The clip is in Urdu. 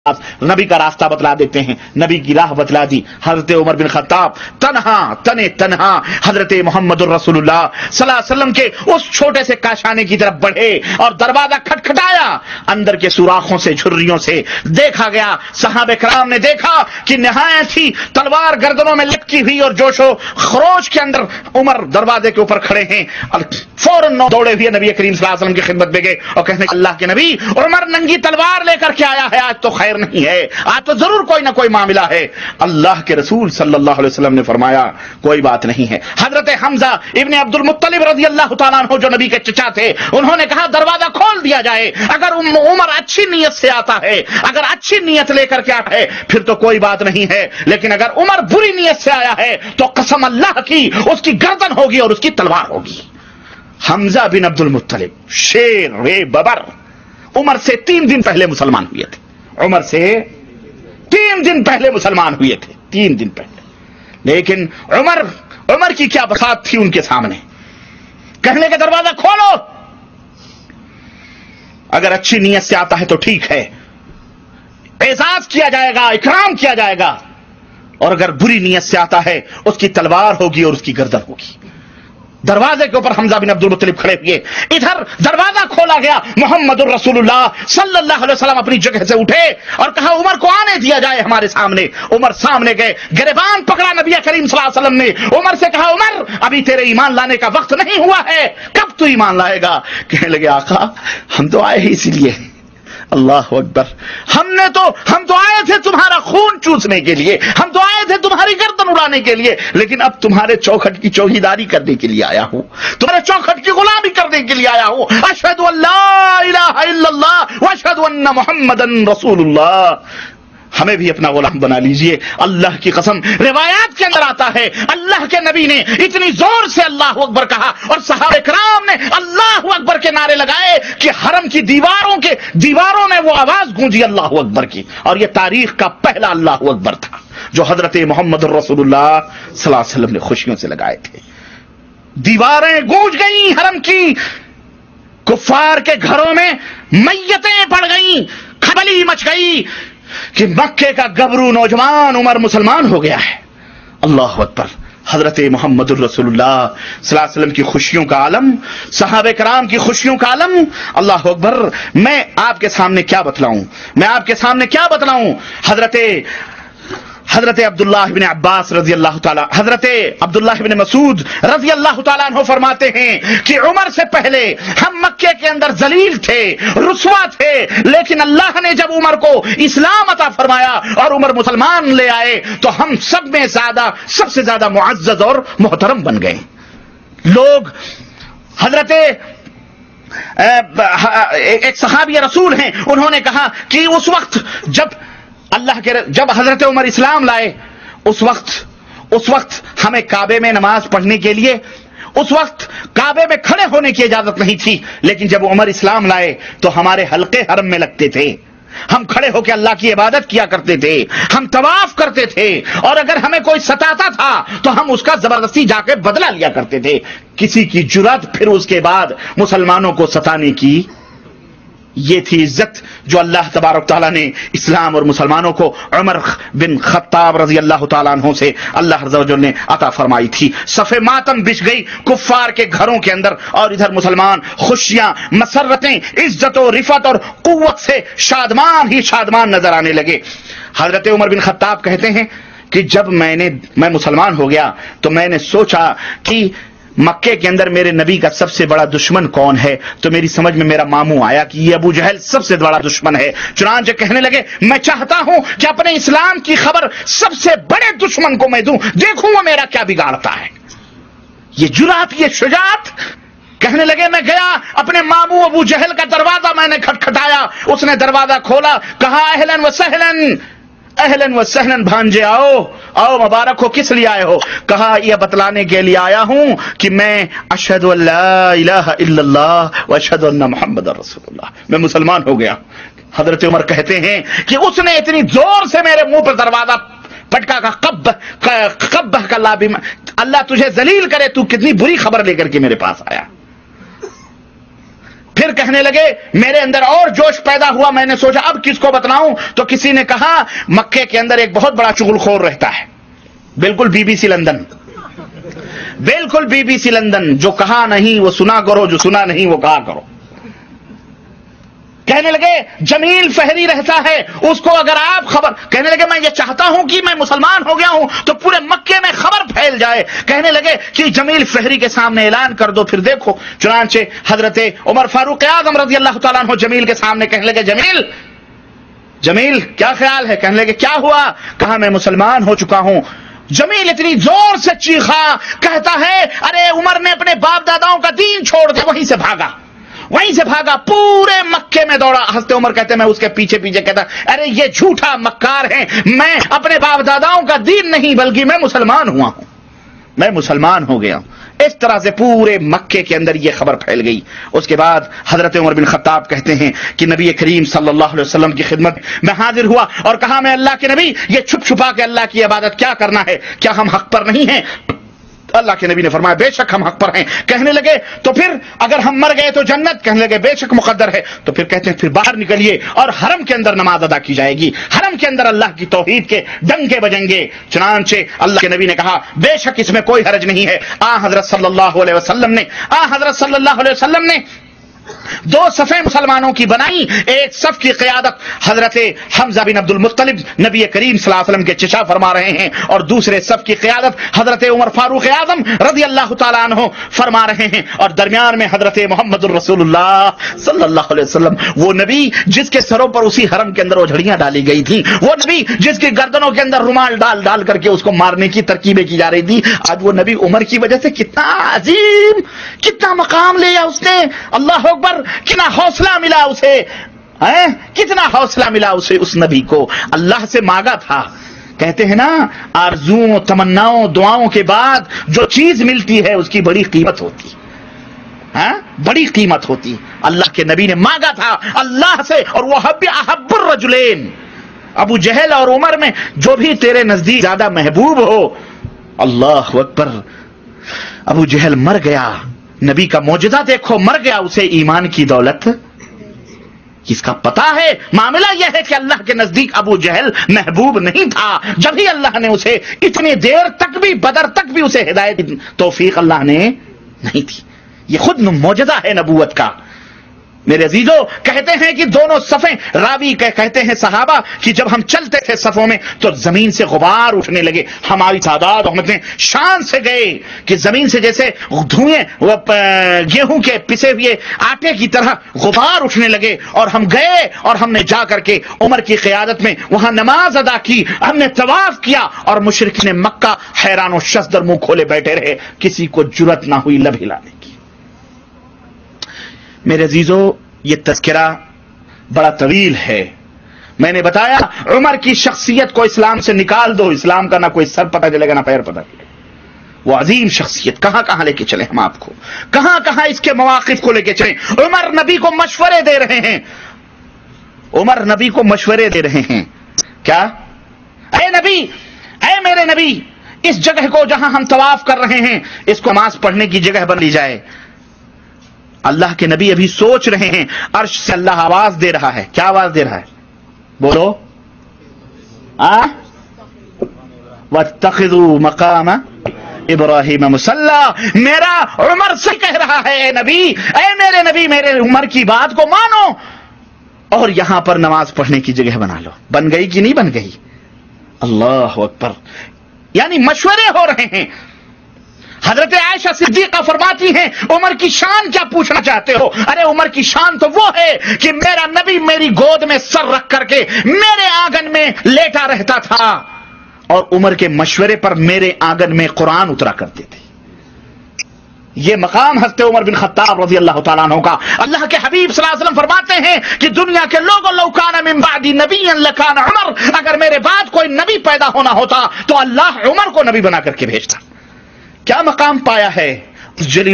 نبی کا راستہ بتلا دیتے ہیں، نبی کی راہ بتلا دی۔ حضرت عمر بن خطاب تنہا حضرت محمد الرسول اللہ صلی اللہ علیہ وسلم کے اس چھوٹے سے کاشانے کی طرف بڑھے اور دروازہ کھٹکھٹایا۔ اندر کے سوراخوں سے، جھریوں سے دیکھا گیا، صحابہ کرام نے دیکھا کہ نہایت ہی تلوار گردنوں میں لٹکی ہوئی اور جوش و خروش کے اندر عمر دروازے کے اوپر کھڑے ہیں۔ فوراً دوڑے ہوئے نبی کریم صلی اللہ علیہ وسلم کی خدمت میں گئے اور کہنے اللہ کے نبی، عمر ننگی تلوار لے کر کے آیا ہے، آج تو خیر نہیں ہے، آج تو ضرور کوئی نہ کوئی معاملہ ہے۔ اللہ کے رسول صلی اللہ علیہ وسلم نے فرمایا کوئی بات نہیں ہے۔ حضرت حمزہ ابن عبد المطلب رضی اللہ تعالیٰ عنہ جو نبی کے چچا تھے، انہوں نے کہا دروازہ کھول دیا جائے، اگر عمر اچھی نیت سے آتا ہے، اگر اچھی نیت لے کر کے آتا ہے پھر تو کوئی بات نہیں ہے، لیکن اگر عمر بری نیت سے آیا ہے تو قسم اللہ کی اس کی گردن ہوگی اور اس کی تلوار ہوگی۔ حمزہ بن عبد المطلب شیر ببر عمر سے 3 دن پہلے مسلمان ہوئے تھے، عمر سے 3 دن پہلے مسلمان ہوئے تھے، 3 دن پہلے، لیکن عمر کی کیا بساط تھی ان کے سامنے، کہنے کا دروازہ کھولو، اگر اچھی نیت سے آتا ہے تو ٹھیک ہے، اعزاز کیا جائے گا، اکرام کیا جائے گا، اور اگر بری نیت سے آتا ہے اس کی تلوار ہوگی اور اس کی گردن ہوگی۔ دروازے کے اوپر حمزہ بن عبد المطلب کھڑے ہوئے، ادھر دروازہ کھولا گیا، محمد الرسول اللہ صلی اللہ علیہ وسلم اپنی جگہ سے اٹھے اور کہا عمر کو آنے دیا جائے ہمارے سامنے۔ عمر سامنے گئے، گریبان پکڑا نبی کریم صلی اللہ علیہ وسلم نے، عمر سے کہا عمر ابھی تیرے ایمان لانے کا وقت نہیں ہوا ہے، کب تو ایمان لائے گا؟ کہنے لگے آقا ہم تو آئے ہی اسی لیے، اللہ اکبر، ہم تو آئے تھے تمہارا خون چوسنے کے لیے، ہم تو آئے تھے تمہاری گردن اڑانے کے لیے، لیکن اب تمہارے چوکھٹ کی چوکیداری کرنے کے لیے آیا ہوں، تمہارے چوکھٹ کی غلامی کرنے کے لیے آیا ہوں۔ اشہد ان لا الہ الا اللہ واشہد ان محمدن رسول اللہ۔ ہمیں بھی اپنا غلام بنا لیجئے، اللہ کی قسم روایات کے اندر آتا ہے اللہ کے نبی نے اتنی زور سے اللہ اکبر کہا اور صحابہ کرام نے اللہ اکبر کے نعرے لگائے کہ حرم کی دیواروں میں وہ آواز گونجی اللہ اکبر کی، اور یہ تاریخ کا پہلا اللہ اکبر تھا جو حضرت محمد رسول اللہ صلی اللہ علیہ وسلم نے خوشیوں سے لگائے تھے۔ دیواریں گونج گئیں حرم کی، کفار کے گھروں میں میتیں پڑ گئیں، کھبلی مچ گئی کہ مکے کا گبرو نوجوان عمر مسلمان ہو گیا ہے۔ اللہ اکبر، حضرت محمد الرسول اللہ صلی اللہ علیہ وسلم کی خوشیوں کا عالم، صحابہ کرام کی خوشیوں کا عالم۔ اللہ اکبر، میں آپ کے سامنے کیا بتلاؤں، حضرت عبداللہ بن عباس رضی اللہ تعالی، حضرت عبداللہ بن مسعود رضی اللہ تعالیٰ عنہ فرماتے ہیں کہ عمر سے پہلے ہم مکے کے اندر ذلیل تھے، رسوا تھے، لیکن اللہ نے جب عمر کو اسلام عطا فرمایا اور عمر مسلمان لے آئے تو ہم سب سے زیادہ معزز اور محترم بن گئے۔ لوگ حضرت ایک صحابی رسول ہیں، انہوں نے کہا کہ اس وقت جب حضرت عمر اسلام لائے اس وقت ہمیں کعبے میں نماز پڑھنے کے لیے، اس وقت کعبے میں کھڑے ہونے کی اجازت نہیں تھی، لیکن جب عمر اسلام لائے تو ہمارے حلقے حرم میں لگتے تھے، ہم کھڑے ہو کے اللہ کی عبادت کیا کرتے تھے، ہم طواف کرتے تھے، اور اگر ہمیں کوئی ستاتا تھا تو ہم اس کا زبردستی جا کے بدلہ لیا کرتے تھے۔ کسی کی جرأت پھر اس کے بعد مسلمانوں کو ستانے کی، یہ تھی عزت جو اللہ تبارک تعالیٰ نے اسلام اور مسلمانوں کو عمر بن خطاب رضی اللہ تعالیٰ عنہ سے اللہ عز و جل نے عطا فرمائی تھی۔ صف ماتم بچھ گئی کفار کے گھروں کے اندر، اور ادھر مسلمان خوشیاں، مسرتیں، عزت و رفعت اور قوت سے شادمان نظر آنے لگے۔ حضرت عمر بن خطاب کہتے ہیں کہ جب میں مسلمان ہو گیا تو میں نے سوچا کہ مکے کے اندر میرے نبی کا سب سے بڑا دشمن کون ہے، تو میری سمجھ میں میرا ماموں آیا کہ یہ ابو جہل سب سے بڑا دشمن ہے۔ چنانچہ کہنے لگے میں چاہتا ہوں کہ اپنے اسلام کی خبر سب سے بڑے دشمن کو میں دوں، دیکھوں وہ میرا کیا بگاڑتا ہے۔ یہ جرأت، یہ شجاعت۔ کہنے لگے میں گیا اپنے ماموں ابو جہل کا دروازہ میں نے کھٹکھٹایا، اس نے دروازہ کھولا، کہا اہلاً و سہلاً، اہلاً و سہلاً بھانجے آؤ مبارک ہو، کس لیے آئے ہو؟ کہا یہ بتلانے کے لیے آیا ہوں کہ میں اشہد ان لا الہ الا اللہ و اشہد ان محمد رسول اللہ، میں مسلمان ہو گیا۔ حضرت عمر کہتے ہیں کہ اس نے اتنی زور سے میرے منہ پر دروازہ پٹکا کا قبہ کا اللہ تجھے ذلیل کرے، تو کتنی بری خبر لے کر کے میرے پاس آیا۔ پھر کہنے لگے میرے اندر اور جوش پیدا ہوا, میں نے سوچا اب کس کو بتلاؤں, تو کسی نے کہا مکے کے اندر ایک بہت بڑا چغل خور رہتا ہے, بالکل بی بی سی لندن, بالکل بی بی سی لندن, جو کہا نہیں وہ سنا کرو, جو سنا نہیں وہ کہا کرو. کہنے لگے جمیل فہری رہتا ہے, اس کو اگر آپ خبر, کہنے لگے میں یہ چاہتا ہوں کہ میں مسلمان ہو گیا ہوں تو پورے مکے میں خبر پھیل جائے. کہنے لگے کہ جمیل فہری کے سامنے اعلان کر دو, پھر دیکھو. چنانچہ حضرت عمر فاروق اعظم رضی اللہ تعالیٰ عنہ جمیل کے سامنے کہنے لگے جمیل, جمیل کیا خیال ہے؟ کہنے لگے کیا ہوا؟ کہا میں مسلمان ہو چکا ہوں. جمیل اتنی زور سے چیخا, کہتا ہے ارے عمر نے اپنے باپ داداؤں کا دین چھوڑ دیا. وہیں سے بھاگا, وہیں سے بھاگا, پورے مکے میں دوڑا. حضرت عمر کہتے میں اس کے پیچھے پیچھے کہتا ارے یہ جھوٹا مکار ہے, میں اپنے باپ داداؤں کا دین نہیں بلکہ میں مسلمان ہوا ہوں, میں مسلمان ہو گیا ہوں. اس طرح سے پورے مکے کے اندر یہ خبر پھیل گئی. اس کے بعد حضرت عمر بن خطاب کہتے ہیں کہ نبی کریم صلی اللہ علیہ وسلم کی خدمت میں حاضر ہوا اور کہا میں اللہ کے نبی, یہ چھپ چھپا کے اللہ کی عبادت کیا کرنا ہے, کیا ہم حق پر نہیں ہیں؟ اللہ کے نبی نے فرمایا بے شک ہم حق پر ہیں. کہنے لگے تو پھر اگر ہم مر گئے تو جنت؟ کہنے لگے بے شک مقدر ہے. تو پھر کہتے ہیں پھر باہر نکلیے اور حرم کے اندر نماز ادا کی جائے گی, حرم کے اندر اللہ کی توحید کے ڈنکے بجیں گے. چنانچہ اللہ کے نبی نے کہا بے شک اس میں کوئی حرج نہیں ہے. حضرت صلی اللہ علیہ وسلم نے دو صفیں مسلمانوں کی بنائی. ایک صف کی قیادت حضرت حمزہ بن عبد المطلب نبی کریم صلی اللہ علیہ وسلم کے چچا فرما رہے ہیں, اور دوسرے صف کی قیادت حضرت عمر فاروق اعظم رضی اللہ تعالیٰ عنہ فرما رہے ہیں, اور درمیان میں حضرت محمد الرسول اللہ صلی اللہ علیہ وسلم, وہ نبی جس کے سروں پر اسی حرم کے اندر وہ جھڑیاں ڈالی گئی تھی, وہ نبی جس کی گردنوں کے اندر رومال ڈال ڈال کر کے اس کو مارنے کی ترکیبیں کی جا رہی تھی. آج وہ نبی عمر کی وجہ سے کتنا عظیم, کتنا مقام لیا اس نے, اللہ اکبر, کتنا حوصلہ ملا اسے, کتنا حوصلہ ملا اسے. اس نبی کو اللہ سے مانگا تھا. کہتے ہیں نا آرزوؤں, تمناؤں, دعاؤں کے بعد جو چیز ملتی ہے اس کی بڑی قیمت ہوتی, بڑی قیمت ہوتی. اللہ کے نبی نے مانگا تھا اللہ سے, اور وہ احب الرجلین, ابو جہل اور عمر میں جو بھی تیرے نزدیک زیادہ محبوب ہو. اللہ اکبر, ابو جہل مر گیا, نبی کا معجزہ دیکھو, مر گیا, اسے ایمان کی دولت اس کا پتا ہے. معاملہ یہ ہے کہ اللہ کے نزدیک ابو جہل محبوب نہیں تھا, جب ہی اللہ نے اسے اتنی دیر تک بھی, بدر تک بھی اسے ہدایت توفیق اللہ نے نہیں تھی. یہ خود معجزہ ہے نبوت کا. میرے عزیزو, کہتے ہیں کہ دونوں صفیں, راوی کہتے ہیں صحابہ کہ جب ہم چلتے تھے صفوں میں تو زمین سے غبار اٹھنے لگے. ہماری سعادت احمد شان سے گئے کہ زمین سے جیسے دھوئیں گیہوں کے پسے ہوئے آٹے کی طرح غبار اٹھنے لگے. اور ہم گئے اور ہم نے جا کر کے عمر کی قیادت میں وہاں نماز ادا کی, ہم نے طواف کیا, اور مشرکین مکہ حیران و شزدر منہ کھولے بیٹھے رہے, کسی کو جرأت نہ ہوئی لب ہلانے کی. میرے عزیزو, یہ تذکرہ بڑا طویل ہے. میں نے بتایا عمر کی شخصیت کو اسلام سے نکال دو, اسلام کا نہ کوئی سر پتہ چلے گا نہ پیر پتہ چلے گا. وہ عظیم شخصیت کہاں کہاں لے کے چلے ہم آپ کو, کہاں کہاں اس کے مواقف کو لے کے چلیں. عمر نبی کو مشورے دے رہے ہیں, عمر نبی کو مشورے دے رہے ہیں. کیا؟ اے نبی, اے میرے نبی, اس جگہ کو جہاں ہم طواف کر رہے ہیں اس کو نماز پڑھنے کی جگہ بن لی جائے. اللہ کے نبی ابھی سوچ رہے ہیں, عرش سے اللہ آواز دے رہا ہے. کیا آواز دے رہا ہے؟ بولو. وَاتَّخِذُوا مَقَامَ ابراہیم مصلی. میرا عمر سے کہہ رہا ہے اے نبی, اے میرے نبی, میرے عمر کی بات کو مانو اور یہاں پر نماز پڑھنے کی جگہ بنا لو. بن گئی کہ نہیں بن گئی؟ اللہ اکبر. یعنی مشورے ہو رہے ہیں. حضرت عائشہ صدیقہ فرماتی ہیں عمر کی شان کیا پوچھنا چاہتے ہو؟ ارے عمر کی شان تو وہ ہے کہ میرا نبی میری گود میں سر رکھ کر کے میرے آنگن میں لیٹا رہتا تھا, اور عمر کے مشورے پر میرے آنگن میں قرآن اترا کرتے تھے. یہ مقام حضرت عمر بن خطاب رضی اللہ تعالیٰ عنہ کا. اللہ کے حبیب صلی اللہ علیہ وسلم فرماتے ہیں کہ دنیا کے لوگوں لو کان من بعدی نبی لکان عمر, اگر میرے بعد کوئی نبی پیدا ہونا ہوتا تو اللہ عمر کو نبی بنا کر کے بھیجتا. کیا مقام پایا ہے اس جلیل